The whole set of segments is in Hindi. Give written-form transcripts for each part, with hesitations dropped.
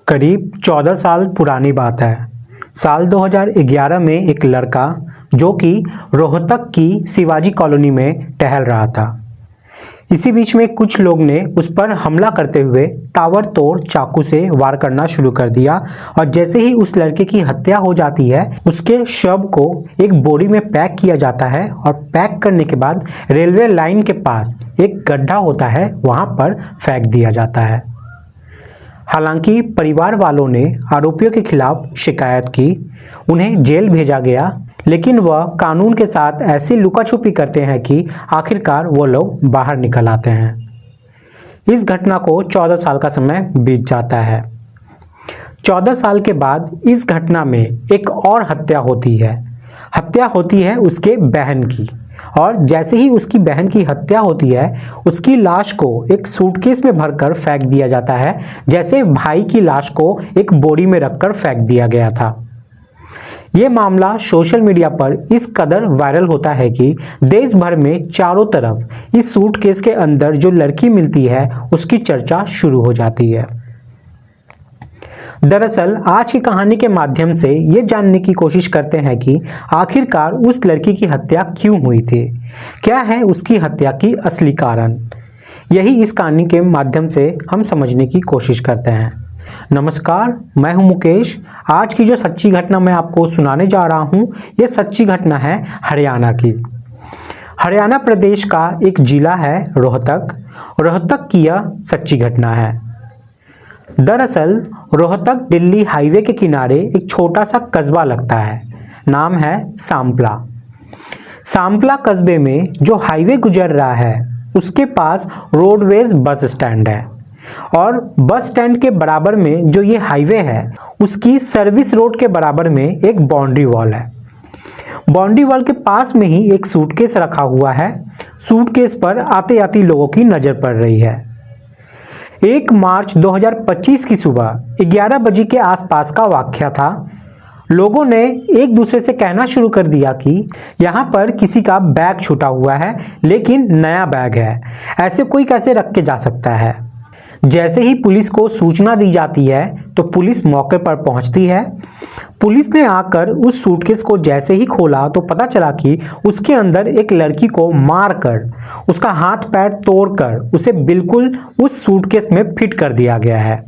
करीब 14 साल पुरानी बात है। साल 2011 में एक लड़का जो कि रोहतक की शिवाजी कॉलोनी में टहल रहा था। इसी बीच में कुछ लोग ने उस पर हमला करते हुए ताबड़तोड़ चाकू से वार करना शुरू कर दिया और जैसे ही उस लड़के की हत्या हो जाती है, उसके शव को एक बोरी में पैक किया जाता है और पैक करने के बाद रेलवे लाइन के पास एक गड्ढा होता है, वहां पर फेंक दिया जाता है। हालांकि परिवार वालों ने आरोपियों के खिलाफ शिकायत की, उन्हें जेल भेजा गया, लेकिन वह कानून के साथ ऐसी लुकाछुपी करते हैं कि आखिरकार वो लोग बाहर निकल आते हैं। इस घटना को 14 साल का समय बीत जाता है। 14 साल के बाद इस घटना में एक और हत्या होती है। हत्या होती है उसके बहन की, और जैसे ही उसकी बहन की हत्या होती है, उसकी लाश को एक सूटकेस में भरकर फेंक दिया जाता है, जैसे भाई की लाश को एक बोरी में रखकर फेंक दिया गया था। ये मामला सोशल मीडिया पर इस कदर वायरल होता है कि देश भर में चारों तरफ इस सूटकेस के अंदर जो लड़की मिलती है उसकी चर्चा शुरू हो जाती है। दरअसल आज की कहानी के माध्यम से ये जानने की कोशिश करते हैं कि आखिरकार उस लड़की की हत्या क्यों हुई थी, क्या है उसकी हत्या की असली कारण। यही इस कहानी के माध्यम से हम समझने की कोशिश करते हैं। नमस्कार, मैं हूं मुकेश। आज की जो सच्ची घटना मैं आपको सुनाने जा रहा हूं, ये सच्ची घटना है हरियाणा की। हरियाणा प्रदेश का एक जिला है रोहतक। रोहतक की यह सच्ची घटना है। दरअसल रोहतक दिल्ली हाईवे के किनारे एक छोटा सा कस्बा लगता है, नाम है सांपला। सांपला कस्बे में जो हाईवे गुजर रहा है उसके पास रोडवेज बस स्टैंड है, और बस स्टैंड के बराबर में जो ये हाईवे है उसकी सर्विस रोड के बराबर में एक बाउंड्री वॉल है। बाउंड्री वॉल के पास में ही एक सूटकेस रखा हुआ है। सूटकेस पर आते आते लोगों की नज़र पड़ रही है। 1 मार्च 2025 की सुबह 11 बजे के आसपास का वाकया था। लोगों ने एक दूसरे से कहना शुरू कर दिया कि यहाँ पर किसी का बैग छूटा हुआ है, लेकिन नया बैग है, ऐसे कोई कैसे रख के जा सकता है। जैसे ही पुलिस को सूचना दी जाती है तो पुलिस मौके पर पहुंचती है। पुलिस ने आकर उस सूटकेस को जैसे ही खोला तो पता चला कि उसके अंदर एक लड़की को मारकर, उसका हाथ पैर तोड़कर उसे बिल्कुल उस सूटकेस में फिट कर दिया गया है।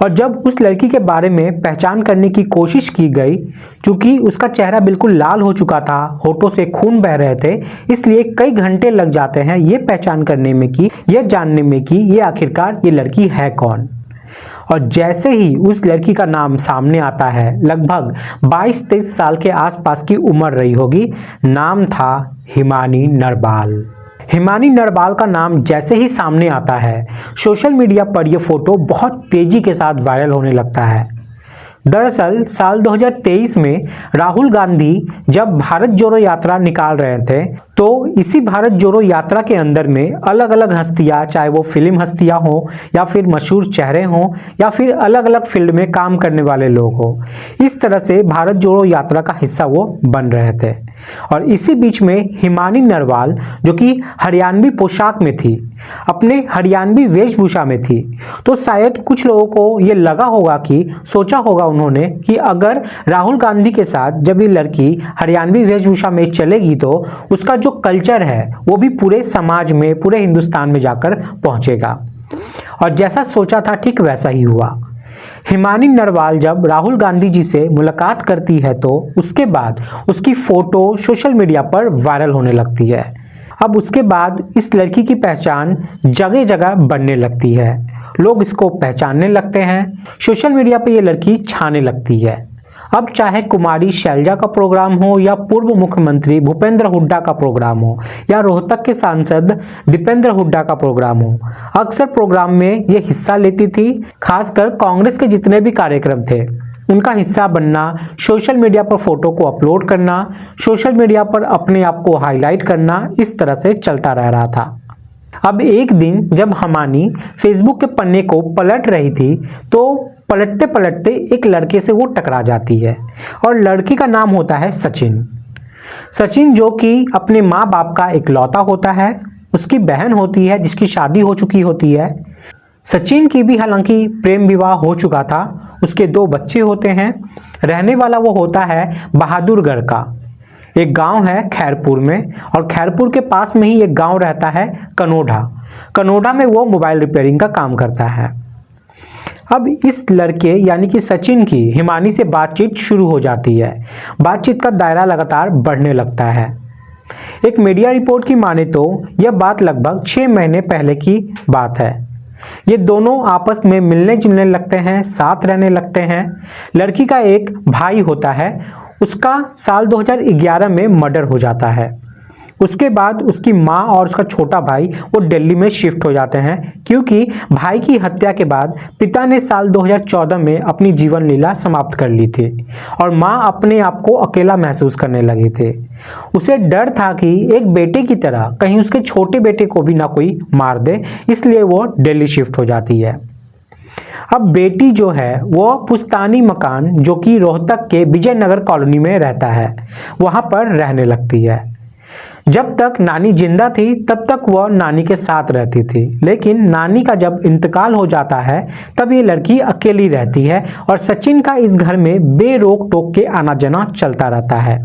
और जब उस लड़की के बारे में पहचान करने की कोशिश की गई, चूंकि उसका चेहरा बिल्कुल लाल हो चुका था, होठों से खून बह रहे थे, इसलिए कई घंटे लग जाते हैं ये पहचान करने में कि यह जानने में कि ये आखिरकार ये लड़की है कौन। और जैसे ही उस लड़की का नाम सामने आता है, लगभग 22-23 साल के आसपास की उम्र रही होगी। नाम था हिमानी नरवाल। हिमानी नरवाल का नाम जैसे ही सामने आता है, सोशल मीडिया पर यह फोटो बहुत तेजी के साथ वायरल होने लगता है। दरअसल साल 2023 में राहुल गांधी जब भारत जोड़ो यात्रा निकाल रहे थे, तो इसी भारत जोड़ो यात्रा के अंदर में अलग अलग हस्तियां, चाहे वो फिल्म हस्तियां हो या फिर मशहूर चेहरे हों या फिर अलग अलग फील्ड में काम करने वाले लोग हो, इस तरह से भारत जोड़ो यात्रा का हिस्सा वो बन रहे थे। और इसी बीच में हिमानी नरवाल, जो कि हरियाणवी पोशाक में थी, अपने हरियाणवी वेशभूषा में थी, तो शायद कुछ लोगों को ये लगा होगा कि सोचा होगा उन्होंने कि अगर राहुल गांधी के साथ जब ये लड़की हरियाणवी वेशभूषा में चलेगी तो उसका जो कल्चर है वो भी पूरे समाज में, पूरे हिंदुस्तान में जाकर पहुंचेगा। और जैसा सोचा था ठीक वैसा ही हुआ। हिमानी नरवाल जब राहुल गांधी जी से मुलाकात करती है तो उसके बाद उसकी फोटो सोशल मीडिया पर वायरल होने लगती है। अब उसके बाद इस लड़की की पहचान जगह जगह बनने लगती है, लोग इसको पहचानने लगते हैं, सोशल मीडिया पे ये लड़की छाने लगती है। अब चाहे कुमारी शैलजा का प्रोग्राम हो या पूर्व मुख्यमंत्री भूपेंद्र हुड्डा का प्रोग्राम हो या रोहतक के सांसद दीपेंद्र हुड्डा का प्रोग्राम हो, अक्सर प्रोग्राम में ये हिस्सा लेती थी। खासकर कांग्रेस के जितने भी कार्यक्रम थे उनका हिस्सा बनना, सोशल मीडिया पर फोटो को अपलोड करना, सोशल मीडिया पर अपने आप को हाईलाइट करना, इस तरह से चलता रह रहा था। अब एक दिन जब हिमानी फेसबुक के पन्ने को पलट रही थी तो पलटते पलटते एक लड़के से वो टकरा जाती है, और लड़के का नाम होता है सचिन। सचिन जो कि अपने माँ बाप का इकलौता होता है, उसकी बहन होती है जिसकी शादी हो चुकी होती है। सचिन की भी हालांकि प्रेम विवाह हो चुका था, उसके 2 बच्चे होते हैं। रहने वाला वो होता है बहादुरगढ़ का, एक गांव है खैरपुर में, और खैरपुर के पास में ही एक गांव रहता है कनोडा। कनोडा में वो मोबाइल रिपेयरिंग का काम करता है। अब इस लड़के यानी कि सचिन की हिमानी से बातचीत शुरू हो जाती है। बातचीत का दायरा लगातार बढ़ने लगता है। एक मीडिया रिपोर्ट की माने तो यह बात लगभग 6 महीने पहले की बात है। ये दोनों आपस में मिलने जुलने लगते हैं, साथ रहने लगते हैं। लड़की का एक भाई होता है, उसका साल 2011 में मर्डर हो जाता है। उसके बाद उसकी माँ और उसका छोटा भाई वो दिल्ली में शिफ्ट हो जाते हैं, क्योंकि भाई की हत्या के बाद पिता ने साल 2014 में अपनी जीवन लीला समाप्त कर ली थी और माँ अपने आप को अकेला महसूस करने लगे थे। उसे डर था कि एक बेटे की तरह कहीं उसके छोटे बेटे को भी ना कोई मार दे, इसलिए वो दिल्ली शिफ्ट हो जाती है। अब बेटी जो है वो पुश्तैनी मकान जो कि रोहतक के विजयनगर कॉलोनी में रहता है, वहाँ पर रहने लगती है। जब तक नानी जिंदा थी तब तक वह नानी के साथ रहती थी, लेकिन नानी का जब इंतकाल हो जाता है तब ये लड़की अकेली रहती है और सचिन का इस घर में बेरोक टोक के आना जाना चलता रहता है।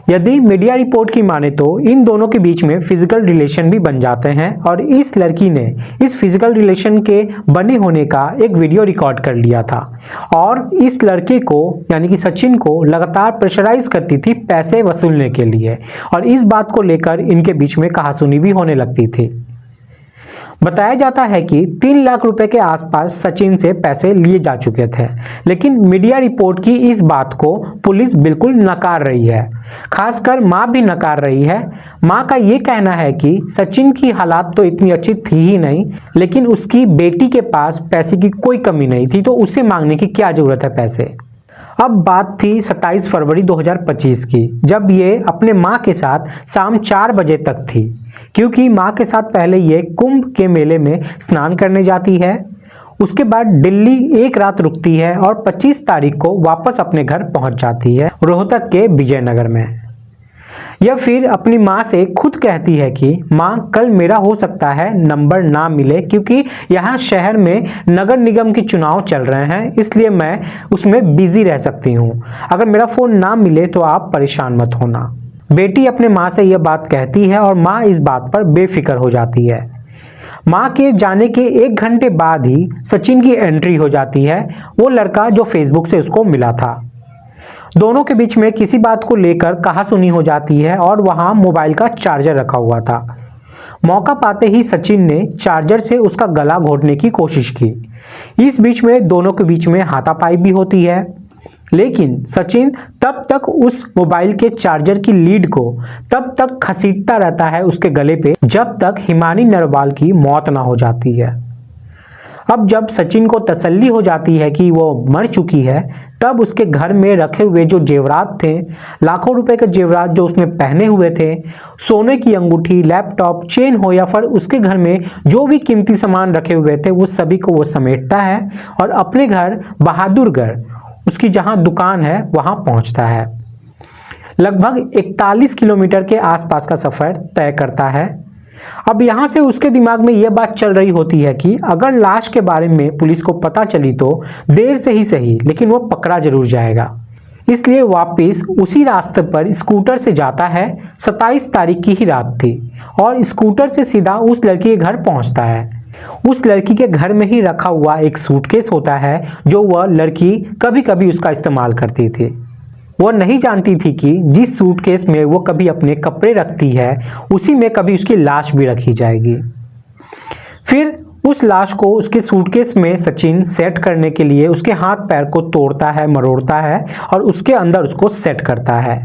यदि मीडिया रिपोर्ट की माने तो इन दोनों के बीच में फिजिकल रिलेशन भी बन जाते हैं और इस लड़की ने इस फिजिकल रिलेशन के बने होने का एक वीडियो रिकॉर्ड कर लिया था और इस लड़के को यानी कि सचिन को लगातार प्रेशराइज करती थी पैसे वसूलने के लिए, और इस बात को लेकर इनके बीच में कहासुनी भी होने लगती थी। बताया जाता है कि 3 लाख रुपए के आसपास सचिन से पैसे लिए जा चुके थे, लेकिन मीडिया रिपोर्ट की इस बात को पुलिस बिल्कुल नकार रही है। खासकर मां भी नकार रही है। मां का ये कहना है कि सचिन की हालात तो इतनी अच्छी थी ही नहीं, लेकिन उसकी बेटी के पास पैसे की कोई कमी नहीं थी, तो उसे मांगने की क्या जरूरत है पैसे। अब बात थी 27 फरवरी 2025 की, जब ये अपने माँ के साथ शाम 4 बजे तक थी, क्योंकि माँ के साथ पहले ये कुंभ के मेले में स्नान करने जाती है। उसके बाद दिल्ली एक रात रुकती है और 25 तारीख को वापस अपने घर पहुंच जाती है रोहतक के विजयनगर में। यह फिर अपनी माँ से खुद कहती है कि माँ कल मेरा हो सकता है नंबर ना मिले, क्योंकि यहाँ शहर में नगर निगम के चुनाव चल रहे हैं, इसलिए मैं उसमें बिजी रह सकती हूँ। अगर मेरा फ़ोन ना मिले तो आप परेशान मत होना। बेटी अपने माँ से यह बात कहती है और माँ इस बात पर बेफिक्र हो जाती है। माँ के जाने के 1 घंटे बाद ही सचिन की एंट्री हो जाती है, वो लड़का जो फेसबुक से उसको मिला था। दोनों के बीच में किसी बात को लेकर कहासुनी हो जाती है और वहां मोबाइल का चार्जर रखा हुआ था। मौका पाते ही सचिन ने चार्जर से उसका गला घोटने की कोशिश की। इस बीच में दोनों के बीच में हाथापाई भी होती है, लेकिन सचिन तब तक उस मोबाइल के चार्जर की लीड को तब तक घसीटता रहता है उसके गले पे, जब तक हिमानी नरवाल की मौत ना हो जाती है। अब जब सचिन को तसल्ली हो जाती है कि वो मर चुकी है, तब उसके घर में रखे हुए जो जेवरात थे, लाखों रुपए के जेवरात जो उसने पहने हुए थे, सोने की अंगूठी, लैपटॉप, चेन हो या फिर उसके घर में जो भी कीमती सामान रखे हुए थे, वो सभी को वो समेटता है और अपने घर बहादुरगढ़, उसकी जहां दुकान है वहां पहुंचता है। लगभग 41 किलोमीटर के आसपास का सफर तय करता है। अब यहाँ से उसके दिमाग में यह बात चल रही होती है कि अगर लाश के बारे में पुलिस को पता चली तो देर से ही सही, लेकिन वो पकड़ा जरूर जाएगा। इसलिए वापस उसी रास्ते पर स्कूटर से जाता है। 27 तारीख की ही रात थी और स्कूटर से सीधा उस लड़की के घर पहुंचता है। उस लड़की के घर में ही रखा हुआ एक सूटकेस होता है जो वह लड़की कभी कभी उसका इस्तेमाल करती थी। वो नहीं जानती थी कि जिस सूटकेस में वो कभी अपने कपड़े रखती है, उसी में कभी उसकी लाश भी रखी जाएगी। फिर उस लाश को उसके सूटकेस में सचिन सेट करने के लिए उसके हाथ पैर को तोड़ता है, मरोड़ता है और उसके अंदर उसको सेट करता है।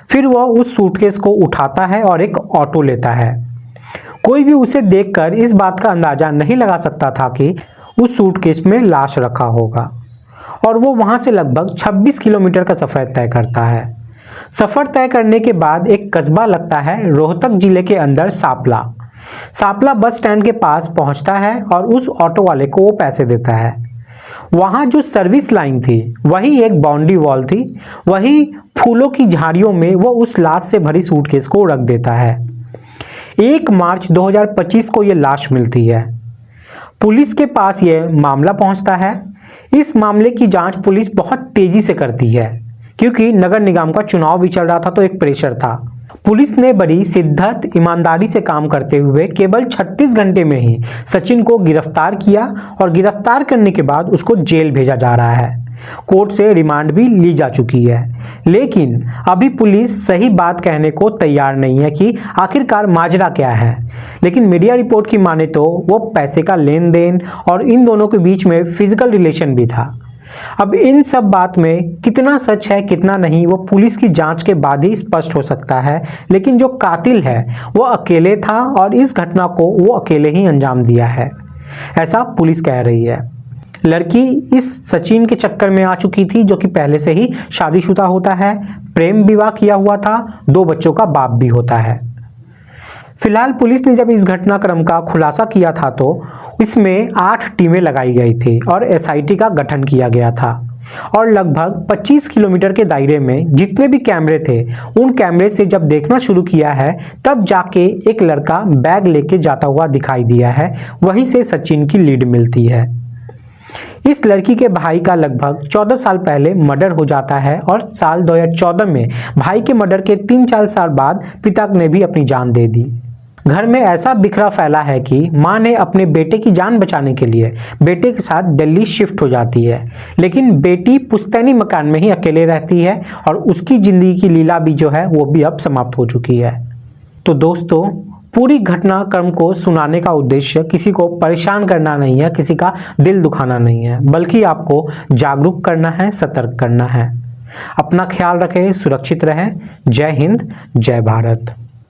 फिर वह उस सूटकेस को उठाता है और एक ऑटो लेता है। कोई भी उसे देखकर इस बात का अंदाजा नहीं लगा सकता था कि उस सूटकेस में लाश रखा होगा, और वो वहां से लगभग 26 किलोमीटर का सफर तय करता है। सफर तय करने के बाद एक कस्बा लगता है रोहतक जिले के अंदर, सापला। सापला बस स्टैंड के पास पहुंचता है और उस ऑटो वाले को वो पैसे देता है। वहां जो सर्विस लाइन थी वही एक बाउंड्री वॉल थी, वही फूलों की झाड़ियों में वो उस लाश से भरी सूटकेस को रख देता है। 1 मार्च 2025 को ये लाश मिलती है। पुलिस के पास यह मामला पहुंचता है। इस मामले की जांच पुलिस बहुत तेजी से करती है, क्योंकि नगर निगम का चुनाव भी चल रहा था तो एक प्रेशर था। पुलिस ने बड़ी शिद्दत ईमानदारी से काम करते हुए केवल 36 घंटे में ही सचिन को गिरफ्तार किया और गिरफ्तार करने के बाद उसको जेल भेजा जा रहा है। कोर्ट से रिमांड भी ली जा चुकी है, लेकिन अभी पुलिस सही बात कहने को तैयार नहीं है कि आखिरकार माजरा क्या है। लेकिन मीडिया रिपोर्ट की माने तो वो पैसे का लेन देन और इन दोनों के बीच में फिजिकल रिलेशन भी था। अब इन सब बात में कितना सच है कितना नहीं वो पुलिस की जांच के बाद ही स्पष्ट हो सकता है, लेकिन जो कातिल है वो अकेले था और इस घटना को वो अकेले ही अंजाम दिया है, ऐसा पुलिस कह रही है। लड़की इस सचिन के चक्कर में आ चुकी थी, जो कि पहले से ही शादीशुदा होता है, प्रेम विवाह किया हुआ था, 2 बच्चों का बाप भी होता है। फिलहाल पुलिस ने जब इस घटनाक्रम का खुलासा किया था तो इसमें 8 टीमें लगाई गई थी और एसआईटी का गठन किया गया था और लगभग 25 किलोमीटर के दायरे में जितने भी कैमरे थे उन कैमरे से जब देखना शुरू किया है तब जाके एक लड़का बैग लेके जाता हुआ दिखाई दिया है। वहीं से सचिन की लीड मिलती है। इस लड़की के भाई का लगभग 14 साल पहले मर्डर हो जाता है और साल 2014 में भाई के मर्डर के 3-4 साल बाद पिता ने भी अपनी जान दे दी। घर में ऐसा बिखरा फैला है कि मां ने अपने बेटे की जान बचाने के लिए बेटे के साथ दिल्ली शिफ्ट हो जाती है, लेकिन बेटी पुश्तैनी मकान में ही अकेले रहती है और उसकी जिंदगी की लीला भी जो है वो भी अब समाप्त हो चुकी है। तो दोस्तों, पूरी घटनाक्रम को सुनाने का उद्देश्य किसी को परेशान करना नहीं है, किसी का दिल दुखाना नहीं है, बल्कि आपको जागरूक करना है, सतर्क करना है। अपना ख्याल रखें, सुरक्षित रहें। जय हिंद, जय भारत।